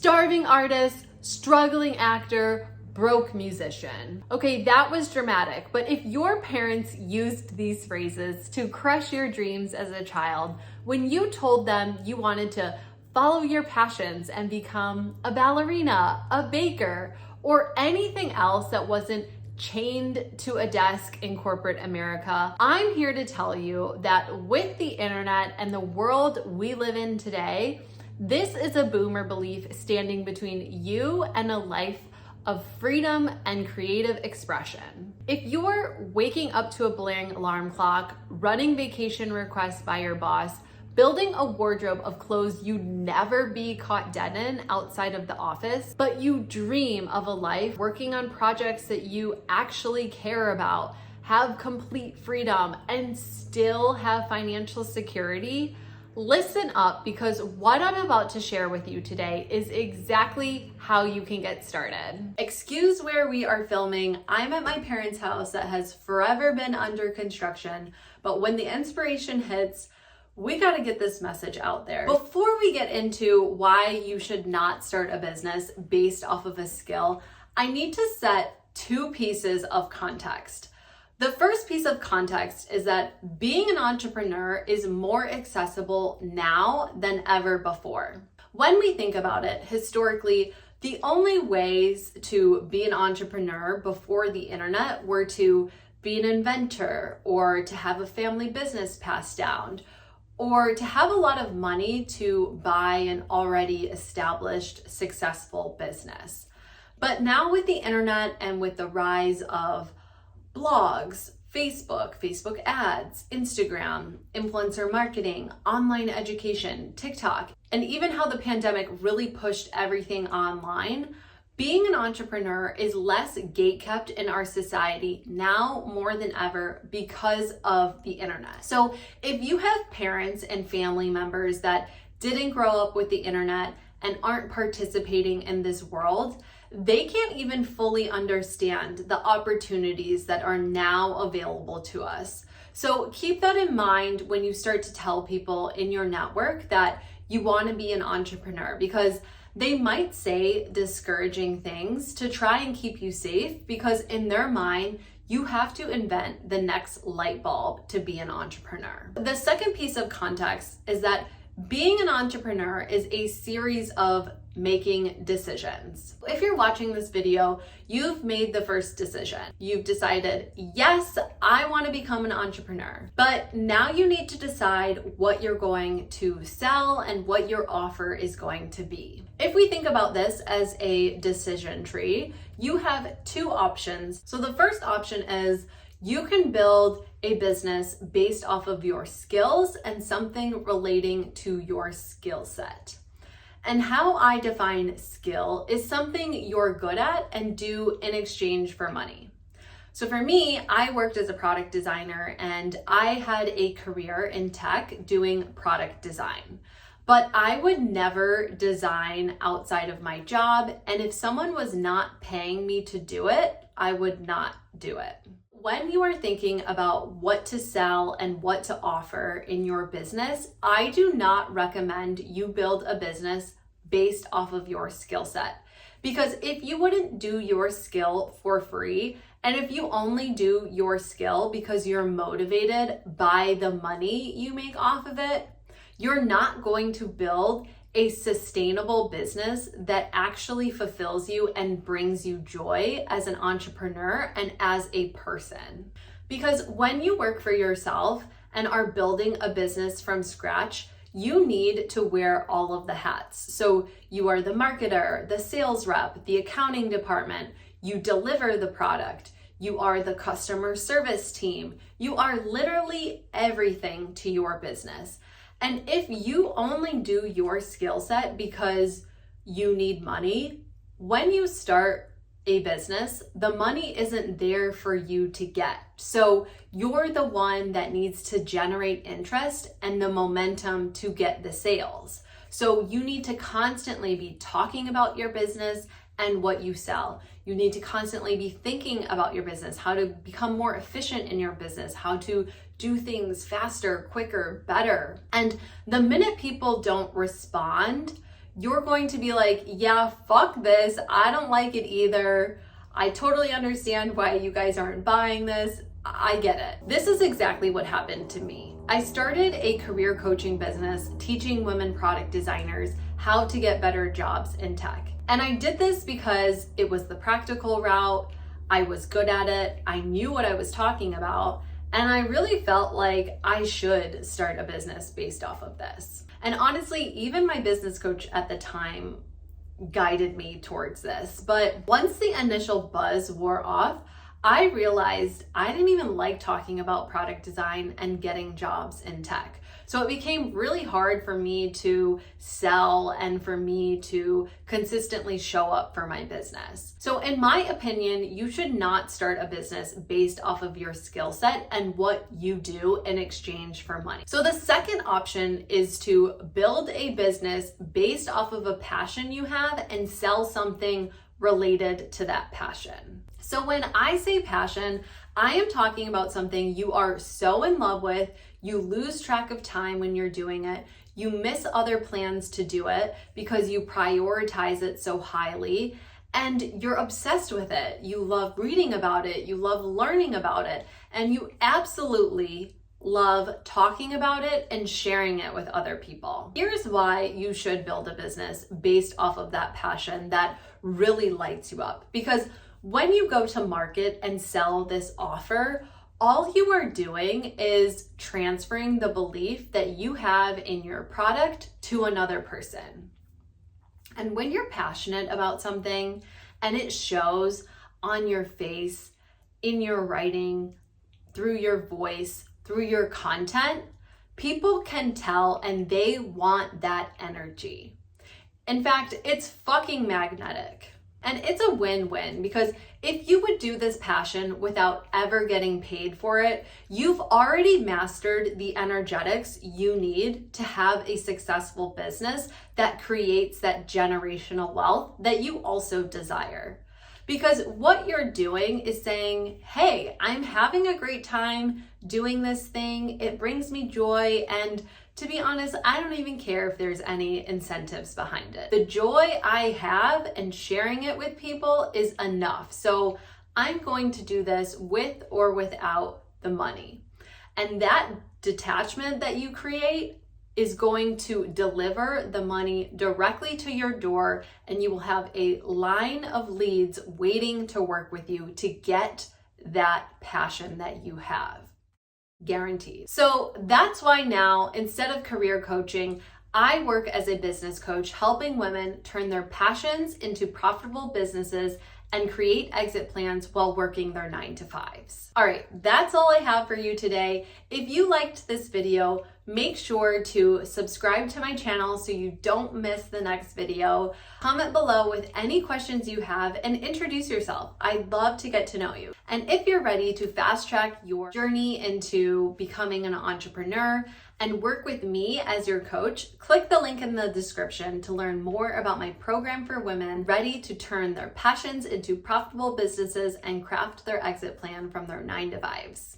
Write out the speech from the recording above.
starving artist, struggling actor, broke musician. Okay, that was dramatic, but if your parents used these phrases to crush your dreams as a child, when you told them you wanted to follow your passions and become a ballerina, a baker, or anything else that wasn't chained to a desk in corporate America, I'm here to tell you that with the internet and the world we live in today, this is a boomer belief standing between you and a life of freedom and creative expression. If you're waking up to a blaring alarm clock, running vacation requests by your boss, building a wardrobe of clothes you'd never be caught dead in outside of the office, but you dream of a life working on projects that you actually care about, have complete freedom, and still have financial security, listen up, because what I'm about to share with you today is exactly how you can get started. Excuse where we are filming. I'm at my parents' house that has forever been under construction, but when the inspiration hits, we got to get this message out there. Before we get into why you should not start a business based off of a skill, I need to set two pieces of context. The first piece of context is that being an entrepreneur is more accessible now than ever before. When we think about it, historically, the only ways to be an entrepreneur before the internet were to be an inventor, or to have a family business passed down, or to have a lot of money to buy an already established successful business. But now with the internet and with the rise of blogs, Facebook ads, Instagram, influencer marketing, online education, TikTok, and even how the pandemic really pushed everything online, being an entrepreneur is less gatekept in our society now more than ever because of the internet. So if you have parents and family members that didn't grow up with the internet and aren't participating in this world, they can't even fully understand the opportunities that are now available to us. So keep that in mind when you start to tell people in your network that you want to be an entrepreneur, because they might say discouraging things to try and keep you safe, because in their mind, you have to invent the next light bulb to be an entrepreneur. The second piece of context is that being an entrepreneur is a series of making decisions. If you're watching this video, you've made the first decision. You've decided, yes, I want to become an entrepreneur. But now you need to decide what you're going to sell and what your offer is going to be. If we think about this as a decision tree, you have two options. So the first option is you can build a business based off of your skills and something relating to your skill set. And how I define skill is something you're good at and do in exchange for money. So for me, I worked as a product designer and I had a career in tech doing product design. But I would never design outside of my job, and if someone was not paying me to do it, I would not do it. When you are thinking about what to sell and what to offer in your business, I do not recommend you build a business based off of your skill set. Because if you wouldn't do your skill for free, and if you only do your skill because you're motivated by the money you make off of it, you're not going to build a sustainable business that actually fulfills you and brings you joy as an entrepreneur and as a person. Because when you work for yourself and are building a business from scratch, you need to wear all of the hats. So you are the marketer, the sales rep, the accounting department, you deliver the product, you are the customer service team, you are literally everything to your business. And if you only do your skill set because you need money, when you start a business, the money isn't there for you to get. So you're the one that needs to generate interest and the momentum to get the sales. So you need to constantly be talking about your business and what you sell. You need to constantly be thinking about your business, how to become more efficient in your business, how to do things faster, quicker, better. And the minute people don't respond, you're going to be like, yeah, fuck this. I don't like it either. I totally understand why you guys aren't buying this. I get it. This is exactly what happened to me. I started a career coaching business teaching women product designers how to get better jobs in tech. And I did this because it was the practical route. I was good at it. I knew what I was talking about. And I really felt like I should start a business based off of this. And honestly, even my business coach at the time guided me towards this. But once the initial buzz wore off, I realized I didn't even like talking about product design and getting jobs in tech. So it became really hard for me to sell and for me to consistently show up for my business. So in my opinion, you should not start a business based off of your skill set and what you do in exchange for money. So the second option is to build a business based off of a passion you have and sell something related to that passion. So when I say passion, I am talking about something you are so in love with, you lose track of time when you're doing it, you miss other plans to do it because you prioritize it so highly, and you're obsessed with it. You love reading about it, you love learning about it, and you absolutely love talking about it and sharing it with other people. Here's why you should build a business based off of that passion that really lights you up. Because when you go to market and sell this offer, all you are doing is transferring the belief that you have in your product to another person. And when you're passionate about something and it shows on your face, in your writing, through your voice, through your content, people can tell and they want that energy. In fact, it's fucking magnetic. And it's a win-win, because if you would do this passion without ever getting paid for it, you've already mastered the energetics you need to have a successful business that creates that generational wealth that you also desire. Because what you're doing is saying, hey, I'm having a great time doing this thing. It brings me joy. And to be honest, I don't even care if there's any incentives behind it. The joy I have and sharing it with people is enough. So I'm going to do this with or without the money. And that detachment that you create is going to deliver the money directly to your door, and you will have a line of leads waiting to work with you to get that passion that you have. Guaranteed. So that's why now, instead of career coaching, I work as a business coach, helping women turn their passions into profitable businesses and create exit plans while working their 9-to-5s. All right, that's all I have for you today. If you liked this video, make sure to subscribe to my channel so you don't miss the next video. Comment below with any questions you have and introduce yourself. I'd love to get to know you. And if you're ready to fast track your journey into becoming an entrepreneur and work with me as your coach, click the link in the description to learn more about my program for women ready to turn their passions into profitable businesses and craft their exit plan from their 9-to-5s.